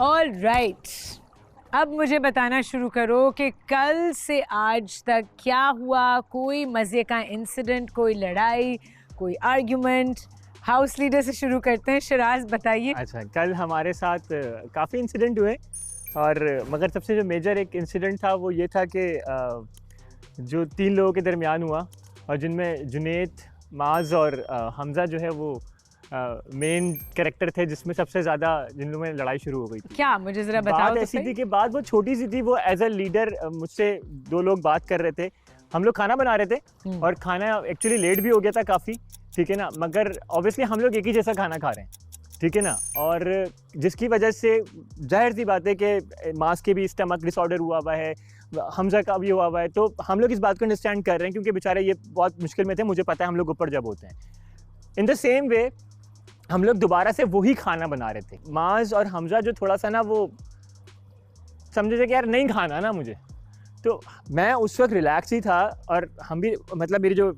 All right, अब मुझे बताना शुरू करो कि कल से आज तक क्या हुआ। कोई मज़े का इंसिडेंट, कोई लड़ाई, कोई आर्ग्यूमेंट। हाउस लीडर से शुरू करते हैं। शिराज बताइए। अच्छा, कल हमारे साथ काफ़ी इंसिडेंट हुए और मगर सबसे जो मेजर एक इंसिडेंट था वो ये था कि जो 3 लोगों के दरमियान हुआ और जिनमें जुनैद, माज और हमज़ा जो है वो मेन कैरेक्टर थे, जिसमें सबसे ज़्यादा जिन लोगों में लड़ाई शुरू हो गई थी। क्या मुझे ज़रा बताओ बात तो ऐसी सही। थी कि बात वो छोटी सी थी। वो एज अ लीडर मुझसे 2 लोग बात कर रहे थे। हम लोग खाना बना रहे थे और खाना एक्चुअली लेट भी हो गया था काफ़ी, ठीक है ना, मगर ऑब्वियसली हम लोग एक ही जैसा खाना खा रहे हैं, ठीक है ना, और जिसकी वजह से जाहिर सी बात है कि मास के भी स्टमक डिसऑर्डर हुआ है, हमजा का भी हुआ है। तो हम लोग इस बात को अंडरस्टैंड कर रहे हैं क्योंकि बेचारे ये बहुत मुश्किल में थे, मुझे पता है हम लोग ऊपर जब होते हैं। इन द सेम वे हम लोग दोबारा से वही खाना बना रहे थे। माज और हमजा जो थोड़ा सा ना वो समझे थे कि यार नहीं खाना ना मुझे, तो मैं उस वक्त रिलैक्स ही था और हम भी, मतलब मेरी जो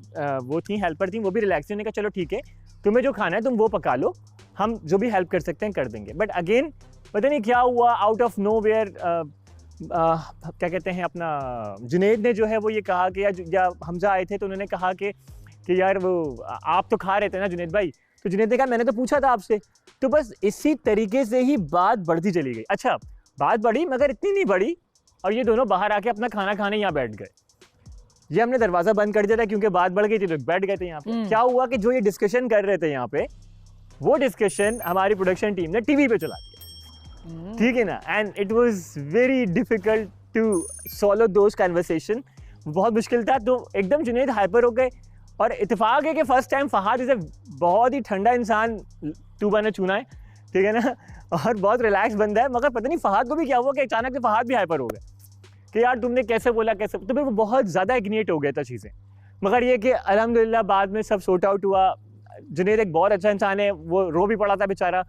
वो थी हेल्पर थी वो भी रिलैक्स थी। उन्होंने कहा चलो ठीक है, तुम्हें जो खाना है तुम वो पका लो, हम जो भी हेल्प कर सकते हैं कर देंगे। बट अगेन पता नहीं क्या हुआ, आउट ऑफ नो वेयर क्या कहते हैं, अपना जुनैद ने जो है वो ये कहा कि या हमजा आए थे तो उन्होंने कहा कि यार वो आप तो खा रहे थे ना जुनैद भाई, तो जुनैद ने कहा मैंने तो पूछा था आपसे। तो बस इसी तरीके से ही बात बढ़ती चली गई। अच्छा, बात बढ़ी मगर इतनी नहीं बढ़ी और ये दोनों बाहर आके अपना खाना खाने यहाँ बैठ गए। ये हमने दरवाज़ा बंद कर दिया था क्योंकि बात बढ़ गई थी, लोग बैठ गए थे यहाँ पे। क्या हुआ कि जो ये डिस्कशन कर रहे थे यहाँ पे, वो डिस्कशन हमारी प्रोडक्शन टीम ने टीवी पे चला दिया, ठीक है ना, and it was very difficult to solve those conversation. बहुत मुश्किल था। तो एकदम जुनैद हाइपर हो गए और इत्तेफाक है कि फर्स्ट टाइम फहाद इसे बहुत ही ठंडा इंसान तूबा ने चुना है, ठीक है ना, और बहुत रिलैक्स बंदा है, मगर पता नहीं फहाद को भी क्या हुआ कि अचानक से फहाद भी हाइपर हो गए कि यार तुमने कैसे बोला कैसे, तो फिर वो बहुत ज़्यादा इग्निएट हो गया था चीज़ें। मगर ये कि अल्हम्दुलिल्लाह बाद में सब सॉर्ट आउट हुआ। जुनैद एक बहुत अच्छा इंसान है, वो रो भी पड़ा था बेचारा,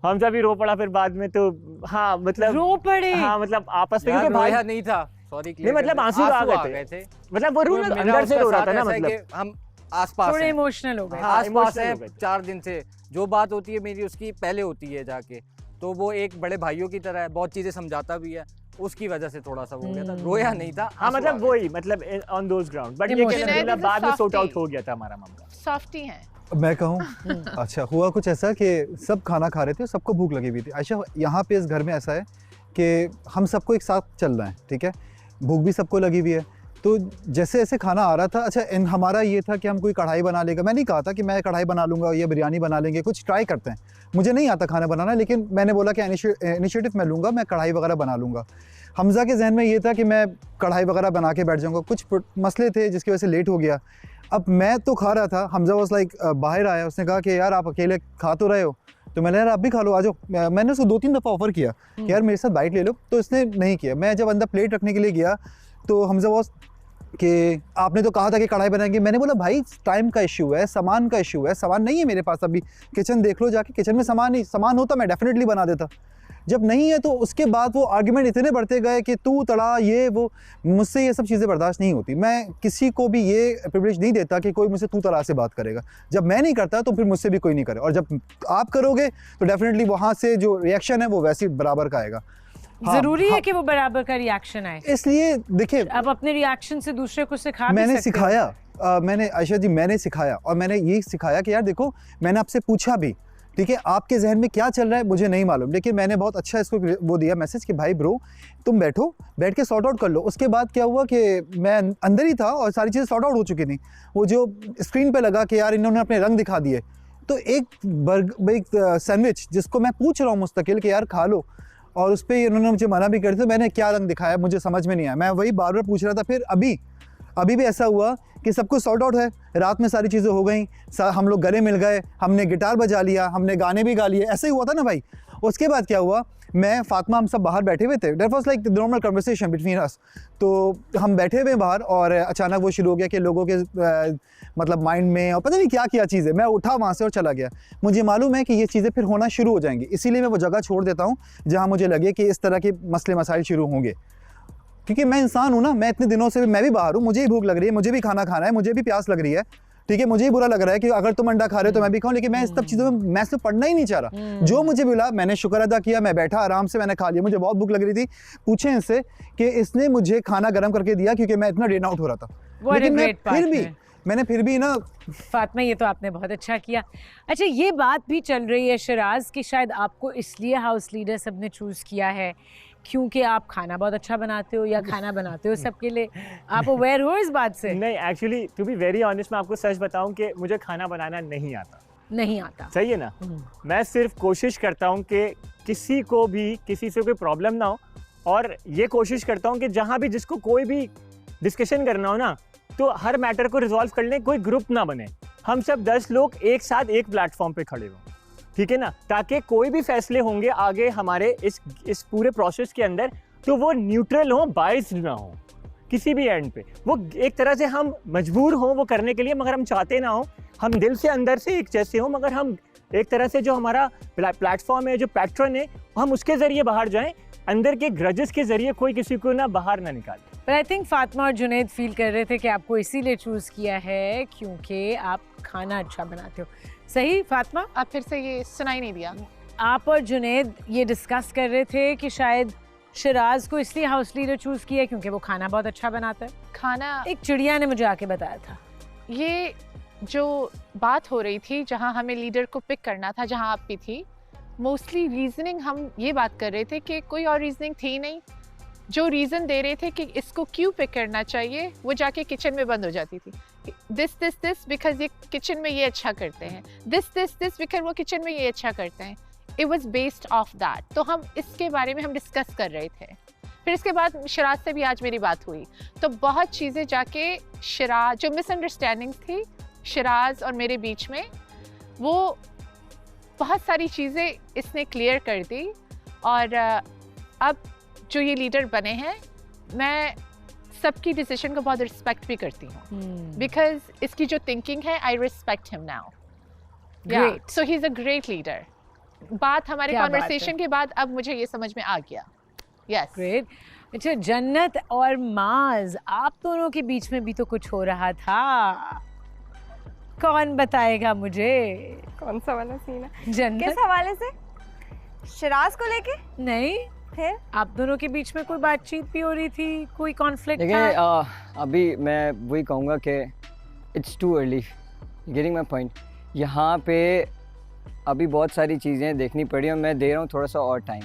हमजा भी रो पड़ा फिर बाद में। तो हाँ मतलब रो पड़े। हाँ मतलब आपस में, यार क्योंकि भाई रोया नहीं था, सॉरी नहीं मतलब आंसू आ गए थे, मतलब वो रूम अंदर से रो रहा था ना, मतलब हम आसपास थोड़े हैं। इमोशनल हो गए। हाँ, आसपास emotional है हो गए थे। 4 दिन से। जो बात होती है मेरी उसकी पहले होती है जाके, तो वो एक बड़े भाइयों की तरह है, बहुत चीजें समझाता भी है, उसकी वजह से थोड़ा सा हो गया था, रोया नहीं था। हाँ आंसू आ मतलब गए वही, मतलब ऑन दोज ग्राउंड। बट ये कि Emotional. अल्हम्दुलिल्लाह जुनैद बाद में सॉर्ट आउट softy. हो गया था हमारा मामला। सॉफ्टी हैं। मैं कहूँ अच्छा, हुआ कुछ ऐसा कि सब खाना खा रहे थे, सबको भूख लगी हुई थी। अच्छा, यहाँ पे इस घर में ऐसा है कि हम सबको एक साथ चल रहे हैं, ठीक है, भूख भी सबको लगी हुई है। तो जैसे जैसे खाना आ रहा था, अच्छा हमारा ये था कि हम कोई कढ़ाई बना लेगा। मैं नहीं कहा था कि मैं कढ़ाई बना लूँगा या बिरयानी बना लेंगे, कुछ ट्राई करते हैं। मुझे नहीं आता खाना बनाना, लेकिन मैंने बोला कि इनिशिएटिव मैं लूँगा, मैं कढ़ाई वगैरह बना लूँगा। हमजा के जहन में ये था कि मैं कढ़ाई वगैरह बना के बैठ जाऊँगा। कुछ मसले थे जिसकी वजह से लेट हो गया। अब मैं तो खा रहा था, हमजा वाज लाइक बाहर आया, उसने कहा कि यार आप अकेले खा तो रहे हो, तो मैंने यार आप भी खा लो, आ जाओ। मैंने उसको 2-3 दफ़ा ऑफ़र किया कि यार मेरे साथ बाइट ले लो, तो इसने नहीं किया। मैं जब अंदर प्लेट रखने के लिए गया तो हमजा वाज कि आपने तो कहा था कि कढ़ाई बनाएंगे। मैंने बोला भाई टाइम का इशू है, सामान का इशू है, सामान नहीं है मेरे पास अभी। किचन देख लो जाके, किचन में सामान नहीं, सामान होता मैं डेफिनेटली बना देता। जब नहीं है तो उसके बाद वो आर्ग्यूमेंट इतने बढ़ते गए कि तू तड़ा ये वो। मुझसे ये सब चीज़ें बर्दाश्त नहीं होती। मैं किसी को भी ये प्रिविलेज नहीं देता कि कोई मुझसे तू तड़ा से बात करेगा। जब मैं नहीं करता तो फिर मुझसे भी कोई नहीं करे, और जब आप करोगे तो डेफिनेटली वहाँ से जो रिएक्शन है वो वैसे ही बराबर का आएगा। हाँ, जरूरी है कि वो बराबर का रिएक्शन आए। इसलिए देखिए, आप अपने रिएक्शन से दूसरे को सिखा भी मैंने सकते हो। सिखाया, मैंने आयशा जी मैंने सिखाया, और मैंने ये सिखाया कि यार देखो मैंने आपसे पूछा भी, ठीक है, आपके जहन में क्या चल रहा है मुझे नहीं मालूम, लेकिन मैंने बहुत अच्छा इसको वो दिया मैसेज कि भाई ब्रो तुम बैठो, बैठ के सॉर्ट आउट कर लो। उसके बाद क्या हुआ कि मैं अंदर ही था और सारी चीज़ें सॉर्ट आउट हो चुकी थी। वो जो स्क्रीन पे लगा कि यार इन्होंने अपने रंग दिखा दिए, तो एक सैंडविच जिसको मैं पूछ रहा हूँ मुस्तकिल कि यार खा लो, और उस पर इन्होंने मुझे मना भी कर दिया। मैंने क्या रंग दिखाया मुझे समझ में नहीं आया, मैं वही बार बार पूछ रहा था। फिर अभी भी ऐसा हुआ कि सब कुछ सॉर्ट आउट है, रात में सारी चीज़ें हो गई, हम लोग गले मिल गए, हमने गिटार बजा लिया, हमने गाने भी गा लिए, ऐसे ही हुआ था ना भाई। उसके बाद क्या हुआ, मैं फातिमा हम सब बाहर बैठे हुए थे, that was like the normal conversation between us. तो हम बैठे हुए बाहर और अचानक वो शुरू हो गया कि लोगों के मतलब माइंड में, और पता नहीं क्या क्या चीज़ें। मैं उठा वहाँ से और चला गया। मुझे मालूम है कि ये चीज़ें फिर होना शुरू हो जाएंगी, इसीलिए मैं वो जगह छोड़ देता हूँ जहाँ मुझे लगे कि इस तरह के मसले मसाइल शुरू होंगे। क्योंकि मैं इंसान हूँ ना, मैं इतने दिनों से मैं भी बाहर हूँ, मुझे भी भूख लग रही है, मुझे भी खाना खाना है, मुझे भी प्यास लग रही है। ठीक है, मुझे ही बुरा लग रहा है कि अगर तुम अंडा खा रहे हो तो मैं भी खाऊं, लेकिन मैं इस सब चीज़ों में मैं इसमें पढ़ना ही नहीं चाह रहा। जो मुझे मिला मैंने शुक्र अदा किया, मैं बैठा आराम से, मैंने खा लिया। मुझे बहुत भूख लग रही थी, पूछे इससे कि इसने मुझे खाना गर्म करके दिया क्योंकि मैं इतना ड्रेन आउट हो रहा था। What a लेकिन great मैंने फिर भी ना, फातिमा ये तो आपने बहुत अच्छा किया। अच्छा, ये बात भी चल रही है शिराज कि शायद आपको इसलिए हाउस लीडर सब ने चूज़ किया है क्योंकि आप खाना बहुत अच्छा बनाते हो या खाना बनाते हो सबके लिए। आप अवेयर हो इस बात से? नहीं, actually to be very honest मैं आपको सच बताऊं कि मुझे खाना बनाना नहीं आता। नहीं आता? सही है ना। मैं सिर्फ कोशिश करता हूं कि किसी को भी किसी से कोई प्रॉब्लम ना हो, और ये कोशिश करता हूं कि जहां भी जिसको कोई भी डिस्कशन करना हो ना, तो हर मैटर को रिजॉल्व करने कोई ग्रुप ना बने, हम सब 10 लोग एक साथ एक प्लेटफॉर्म पे खड़े हों, ठीक है ना, ताकि कोई भी फैसले होंगे आगे हमारे इस पूरे प्रोसेस के अंदर तो वो न्यूट्रल हो, बायस्ड ना हो किसी भी एंड पे। वो एक तरह से हम मजबूर हों वो करने के लिए, मगर हम चाहते ना हो, हम दिल से अंदर से एक जैसे हों, मगर हम एक तरह से जो हमारा प्लेटफॉर्म है, जो पैट्रन है, हम उसके ज़रिए बाहर जाएं, अंदर के ग्रजेस के ज़रिए कोई किसी को ना बाहर ना निकाले। पर आई थिंक फातिमा और जुनैद फील कर रहे थे कि आपको इसीलिए चूज़ किया है क्योंकि आप खाना अच्छा बनाते हो। सही फातिमा? आप फिर से ये सुनाई नहीं दिया। आप और जुनैद ये डिस्कस कर रहे थे कि शायद शिराज को इसलिए हाउस लीडर चूज़ किया क्योंकि वो खाना बहुत अच्छा बनाता है। खाना, एक चिड़िया ने मुझे आके बताया था। ये जो बात हो रही थी जहाँ हमें लीडर को पिक करना था, जहाँ आप भी थी, मोस्टली रीजनिंग हम ये बात कर रहे थे कि कोई और रीजनिंग थी नहीं। जो रीज़न दे रहे थे कि इसको क्यों पिक करना चाहिए, वो जाके किचन में बंद हो जाती थी। दिस बिकॉज ये किचन में ये अच्छा करते हैं, दिस बिकॉज वो किचन में ये अच्छा करते हैं। It was based of that. तो हम इसके बारे में हम डिस्कस कर रहे थे। फिर इसके बाद शिराज से भी आज मेरी बात हुई, तो बहुत चीज़ें जाके शिराज, जो मिसअंडरस्टैंडिंग थी शिराज और मेरे बीच में, वो बहुत सारी चीज़ें इसने क्लियर कर दी। और अब जो ये लीडर बने हैं, मैं सबकी डिसीजन को बहुत रिस्पेक्ट भी करती हूँ, बिकॉज इसकी जो थिंकिंग है, I respect him now. Great. So he is a great leader. बात हमारे क्या बात कॉन्वर्सेशन है। के बाद अब मुझे ये समझ में आ गया। यस। ग्रेट। अच्छा, जन्नत और माज, आप दोनों के बीच में भी तो कुछ हो रहा था, कौन बताएगा मुझे? कौन सा वाला सीन है? किस जन्नत? हवाले से? शिराज को लेके? नहीं, फिर आप दोनों के बीच में कोई बातचीत भी हो रही थी, कोई कॉन्फ्लिक्ट देखिए था? अभी मैं वही कहूँगा कि it's too early, getting my point. यहाँ पे अभी बहुत सारी चीज़ें देखनी पड़ी और मैं दे रहा हूँ थोड़ा सा और time,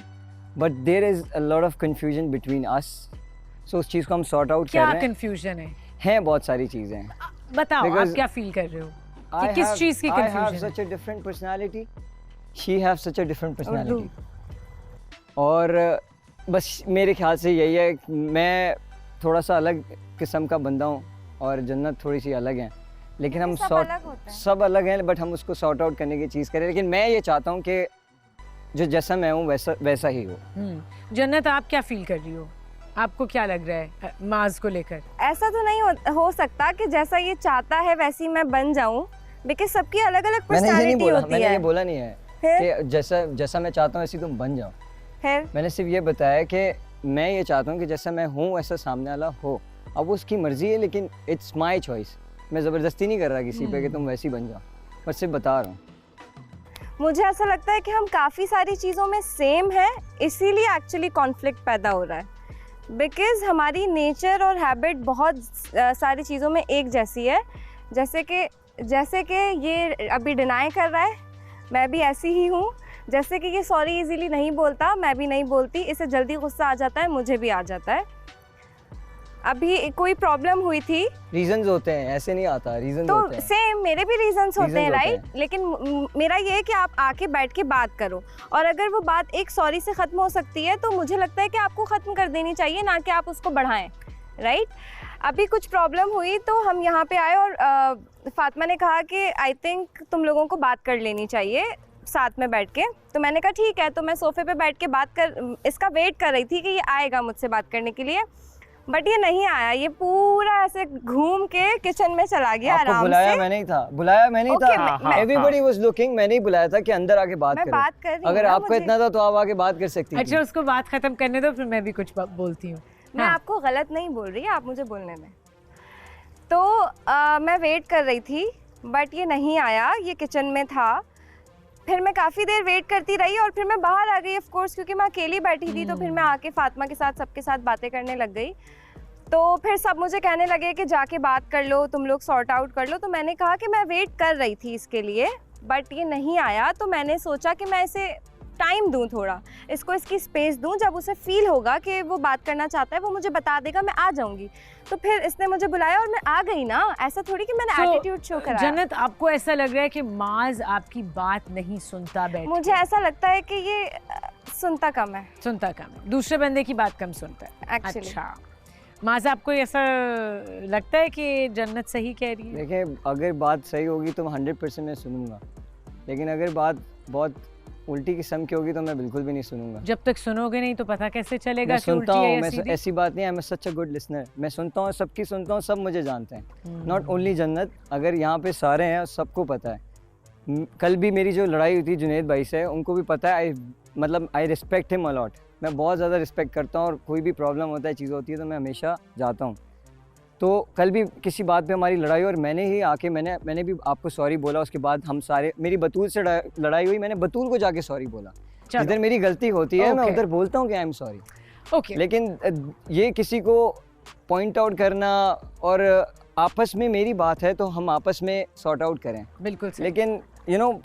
but there is a lot of confusion between us. So उस चीज़ को हम सॉर्ट आउट कर क्या रहे हैं। कंफ्यूजन है? हैं बहुत सारी चीज़ें। बताओ, आप Because क्या फील कर रहे हो कि किस चीज़ की I have कंफ्यूजन है? such a different personality, she has such a different personality। और बस मेरे ख्याल से यही है, मैं थोड़ा सा अलग किस्म का बंदा हूँ और जन्नत थोड़ी सी अलग है, लेकिन हम सब अलग हैं, बट हम उसको सॉर्ट आउट करने की चीज़ करें। लेकिन मैं ये चाहता हूँ कि जो जैसा मैं हूँ वैसा ही हो। जन्नत, आप क्या फील कर रही हो? आपको क्या लग रहा है माज को लेकर? ऐसा तो नहीं हो सकता कि जैसा ये चाहता है वैसी मैं बन जाऊं, बिकॉज सबकी अलग अलग पर्सनालिटी होती है। मैंने ये बोला नहीं है कि जैसा मैं चाहता हूँ वैसी तुम बन जाओ। मैंने सिर्फ ये बताया कि मैं ये चाहता हूँ कि जैसा मैं हूँ वैसा सामने वाला हो। अब वो उसकी मर्जी है, लेकिन इट्स माई चॉइस। मैं ज़बरदस्ती नहीं कर रहा किसी पे कि तुम वैसी बन जाओ, बस सिर्फ बता रहा हूँ। मुझे ऐसा लगता है कि हम काफ़ी सारी चीज़ों में सेम हैं, इसीलिए एक्चुअली कॉन्फ्लिक्ट पैदा हो रहा है, बिकॉज़ हमारी नेचर और हैबिट बहुत सारी चीज़ों में एक जैसी है। जैसे कि ये अभी डिनाई कर रहा है, मैं भी ऐसी ही हूँ। जैसे कि ये सॉरी इजीली नहीं बोलता, मैं भी नहीं बोलती, इसे जल्दी गुस्सा आ जाता है, मुझे भी आ जाता है। अभी कोई प्रॉब्लम हुई थी, रीजंस होते हैं, ऐसे नहीं आता, रीजंस तो होते हैं। सेम मेरे भी रीजंस होते हैं, होते राइट। लेकिन मेरा ये है कि आप आके बैठ के बात करो, और अगर वो बात एक सॉरी से ख़त्म हो सकती है तो मुझे लगता है कि आपको ख़त्म कर देनी चाहिए, ना कि आप उसको बढ़ाएं, राइट। अभी कुछ प्रॉब्लम हुई तो हम यहाँ पे आए और फातिमा ने कहा कि आई थिंक तुम लोगों को बात कर लेनी चाहिए साथ में बैठ के। तो मैंने कहा ठीक है, तो मैं सोफ़े पे बैठ के इसका वेट कर रही थी कि ये आएगा मुझसे बात करने के लिए, बट ये नहीं आया। ये पूरा ऐसे घूम के किचन में चला गया आराम से। बुलाया मैं नहीं था, एवरीबॉडी वाज लुकिंग। मैंने ही बुलाया था कि अंदर आके बात करो। बात कर रही अगर आपको इतना था तो आप आके बात कर सकती थी। अच्छा, उसको बात खत्म करने दो, फिर मैं भी कुछ बोलती हूँ। मैं आपको गलत नहीं बोल रही, आप मुझे बोलने दें। तो मैं वेट कर रही थी बट ये नहीं आया, ये किचन में था। फिर मैं काफ़ी देर वेट करती रही और फिर मैं बाहर आ गई ऑफ कोर्स, क्योंकि मैं अकेली बैठी थी। तो फिर मैं आके फातिमा के साथ सबके साथ बातें करने लग गई। तो फिर सब मुझे कहने लगे कि जाके बात कर लो, तुम लोग सॉर्ट आउट कर लो। तो मैंने कहा कि मैं वेट कर रही थी इसके लिए, बट ये नहीं आया। तो मैंने सोचा कि मैं इसे टाइम दूं, थोड़ा इसको इसकी स्पेस दूं। जब उसे फील होगा कि वो बात करना चाहता है, वो मुझे बता देगा, मैं आ जाऊंगी। तो फिर इसने मुझे बुलाया और मैं आ गई ना। ऐसा थोड़ी कि मैंने एटीट्यूड शो कराया। जन्नत, आपको ऐसा लग रहा है कि माज आपकी बात नहीं सुनता बैठ मुझे ऐसा लगता है कि ये सुनता कम है। सुनता कम है, दूसरे बंदे की बात कम सुनता है। Actually. अच्छा, माज आपको ऐसा लगता है कि जन्नत सही कह रही है? देखिए, अगर बात सही होगी तो मैं 100% मैं सुनूंगा, लेकिन अगर बात बहुत उल्टी किस्म की होगी तो मैं बिल्कुल भी नहीं सुनूंगा। जब तक सुनोगे नहीं तो पता कैसे चलेगा मैं कि उल्टी सुनता है हूँ, या मैं सीधी? ऐसी बात नहीं है, मैं सच अ गुड लिसनर। मैं सुनता हूँ, सबकी सुनता हूँ, सब मुझे जानते हैं। नॉट ओनली जन्नत, अगर यहाँ पे सारे हैं सबको पता है। कल भी मेरी जो लड़ाई हुई थी जुनैद भाई से, उनको भी पता है। I respect him a lot. मैं बहुत ज़्यादा रिस्पेक्ट करता हूँ और कोई भी प्रॉब्लम होता है, चीज़ होती है तो मैं हमेशा जाता हूँ। तो कल भी किसी बात पे हमारी लड़ाई और मैंने ही आके मैंने भी आपको सॉरी बोला। उसके बाद हम सारे, मेरी बतूल से लड़ाई हुई, मैंने बतूल को जाके सॉरी बोला। जिधर मेरी गलती होती है मैं उधर बोलता हूँ कि आई एम सॉरी। ओके, लेकिन ये किसी को पॉइंट आउट करना, और आपस में मेरी बात है तो हम आपस में सॉर्ट आउट करें। बिल्कुल सही। लेकिन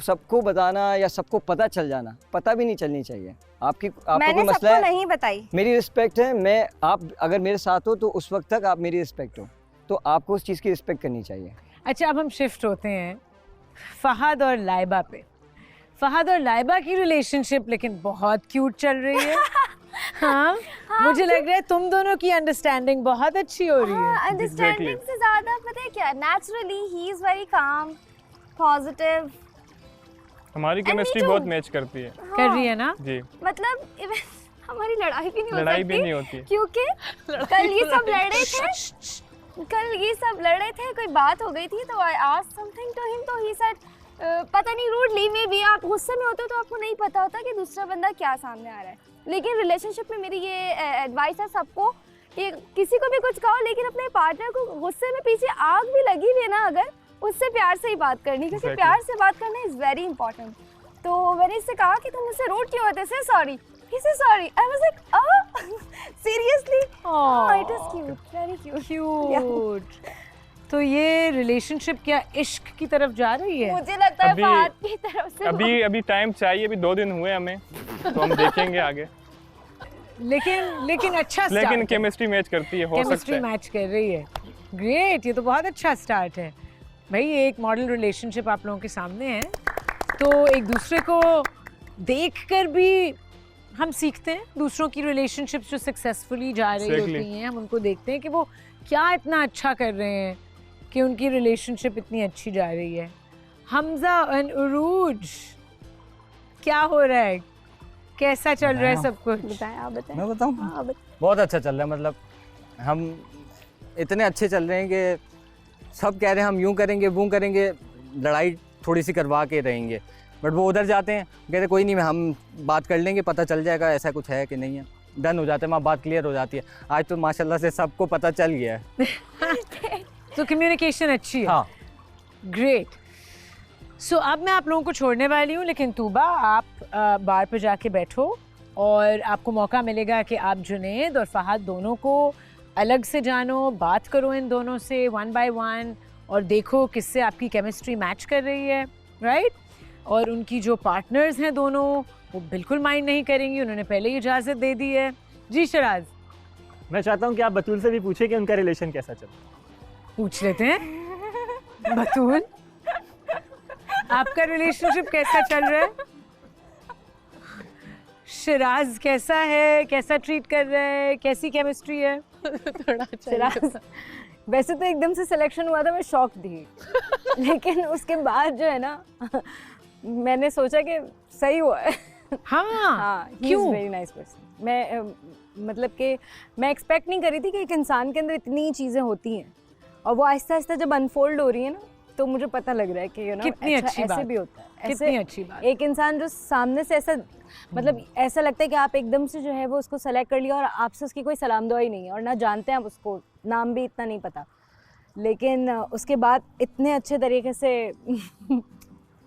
सबको बताना या सबको पता चल जाना, पता भी नहीं चलनी चाहिए। आपका मैंने कोई मसला सबको है, नहीं बताई। मेरी रिस्पेक्ट है। आप अगर मेरे साथ हो तो उस वक्त तक आप मेरी रिस्पेक्ट हो, तो आपको उस चीज़ की रिस्पेक्ट करनी चाहिए। अच्छा, अब हम शिफ्ट होते हैं फहद और लाइबा पे। फहद और लाइबा की रिलेशनशिप लेकिन बहुत क्यूट चल रही है। हाँ, मुझे लग रहा है तुम दोनों की अंडरस्टैंडिंग बहुत अच्छी हो रही है। अंडरस्टैंडिंग से ज्यादा पता है क्या, naturally he is very calm, positive. हमारी केमिस्ट्री बहुत मैच करती है। कर रही है ना? जी, मतलब हमारी लड़ाई भी नहीं लड़ाई भी नहीं होती है। क्योंकि कल ये सब लड़े थे। कल ये सब लड़े थे, कोई बात हो गई थी तो I asked something to him, तो ही सेड पता नहीं रूडली, मे बी आप गुस्से में होते हो तो आपको नहीं पता होता कि दूसरा बंदा क्या सामने आ रहा है। लेकिन रिलेशनशिप में मेरी ये एडवाइस है सबको कि किसी को भी कुछ कहो, लेकिन अपने पार्टनर को गुस्से में पीछे आग भी लगी हुई है ना, अगर उससे प्यार से ही बात करनी, क्योंकि प्यार से बात करना इज़ वेरी इंपॉर्टेंट। तो मैंने इससे कहा कि तुम मुझसे रूड क्यों होते, से sorry, he said sorry. I was like, oh, seriously? Oh, it was cute, very cute. Cute. तो ये रिलेशनशिप क्या इश्क की तरफ जा रही है? मुझे लगता है अभी- फहद की तरफ से। अभी टाइम चाहिए, अभी 2 दिन हुए हमें, तो हम देखेंगे आगे। लेकिन अच्छा लेकिन start है। केमिस्ट्री मैच करती है, हो सकता केमिस्ट्री है। मैच कर रही है। ग्रेट, ये तो बहुत अच्छा स्टार्ट है भाई। ये एक मॉडल रिलेशनशिप आप लोगों के सामने है, तो एक दूसरे को देखकर भी हम सीखते हैं। दूसरों की रिलेशनशिप्स जो सक्सेसफुली जा रही Exactly. होती हैं, हम उनको देखते हैं कि वो क्या इतना अच्छा कर रहे हैं कि उनकी रिलेशनशिप इतनी अच्छी जा रही है। हमजा एंड उरूज, क्या हो रहा है, कैसा चल रहा है सब कुछ? बताएं, आप बताएं। मैं बताऊं? हाँ, बहुत अच्छा चल रहा है। मतलब हम इतने अच्छे चल रहे हैं कि सब कह रहे हैं हम यूं करेंगे वो करेंगे, लड़ाई थोड़ी सी करवा के रहेंगे, बट वो उधर जाते हैं, कहते कोई नहीं, हम बात कर लेंगे, पता चल जाएगा ऐसा कुछ है कि नहीं है। डन हो जाते हैं, वहाँ बात क्लियर हो जाती है। आज तो माशाल्लाह से सबको पता चल गया है। तो कम्युनिकेशन अच्छी है। हाँ, ग्रेट। सो अब मैं आप लोगों को छोड़ने वाली हूँ, लेकिन तूबा आप बार पर जाके बैठो और आपको मौका मिलेगा कि आप जुनैद और फहद दोनों को अलग से जानो, बात करो इन दोनों से 1 by 1 और देखो किससे आपकी केमिस्ट्री मैच कर रही है, राइट? और उनकी जो पार्टनर्स हैं दोनों, वो बिल्कुल माइंड नहीं करेंगी, उन्होंने पहले ही इजाज़त दे दी है। जी शराज, मैं चाहता हूँ कि आप बतूल से भी पूछे कि उनका रिलेशन कैसा चल रहा है। पूछ लेते हैं। बतूल, आपका रिलेशनशिप कैसा चल रहा है? शिराज कैसा है, कैसा ट्रीट कर रहा है, कैसी केमिस्ट्री है? थोड़ा शिराज, वैसे तो एकदम से सिलेक्शन हुआ था, मैं शॉक थी। लेकिन उसके बाद जो है ना, मैंने सोचा कि सही हुआ है। हाँ, क्यों? Very nice person. मैं मतलब कि मैं एक्सपेक्ट नहीं करी थी कि एक इंसान के अंदर इतनी चीज़ें होती हैं, और वो आहिस्ता आहिस्ता जब अनफोल्ड हो रही है ना, तो मुझे पता लग रहा है कि कितनी अच्छी ऐसे बात। भी होता है। कितनी अच्छी बात। एक इंसान जो सामने से ऐसा, मतलब ऐसा लगता है कि आप एकदम से जो है वो उसको सेलेक्ट कर लिया और आपसे उसकी कोई सलाम दुआ ही नहीं है, और ना जानते हैं आप उसको, नाम भी इतना नहीं पता। लेकिन उसके बाद इतने अच्छे तरीके से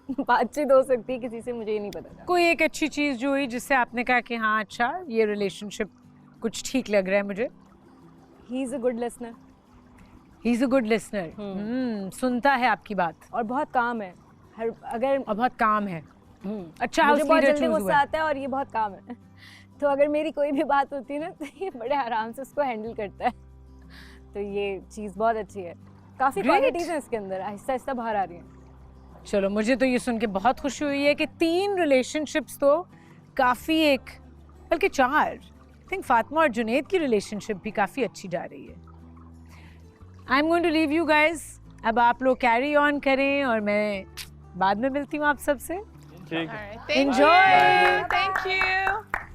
बातचीत हो सकती है किसी से, मुझे ये नहीं पता था। कोई एक अच्छी चीज़ जो हुई जिससे आपने कहा कि हाँ अच्छा ये रिलेशनशिप कुछ ठीक लग रहा है मुझे? He is a good listener. He is a good listener, सुनता है आपकी बात और बहुत काम है, हर अगर और बहुत काम है। अच्छा मुझे हाउस बहुत लीडर जल्दी चूज गुस्सा हुआ। आता है और ये बहुत काम है। तो अगर मेरी कोई भी बात होती है ना तो ये बड़े आराम से उसको हैंडल करता है। तो ये चीज़ बहुत अच्छी है, काफ़ी Great. क्वालिटीज़ हैं इसके अंदर, आहिस्ता आहिस्ता बाहर आ रही हैं। चलो मुझे तो ये सुन के बहुत खुशी हुई है कि 3 रिलेशनशिप्स तो काफ़ी एक बल्कि 4 आई थिंक फातिमा और जुनैद की रिलेशनशिप भी काफ़ी अच्छी जा रही है। I am going to leave you guys, अब आप लोग कैरी ऑन करें और मैं बाद में मिलती हूँ आप सबसे। ठीक है। Thank Enjoy. you. Thank you.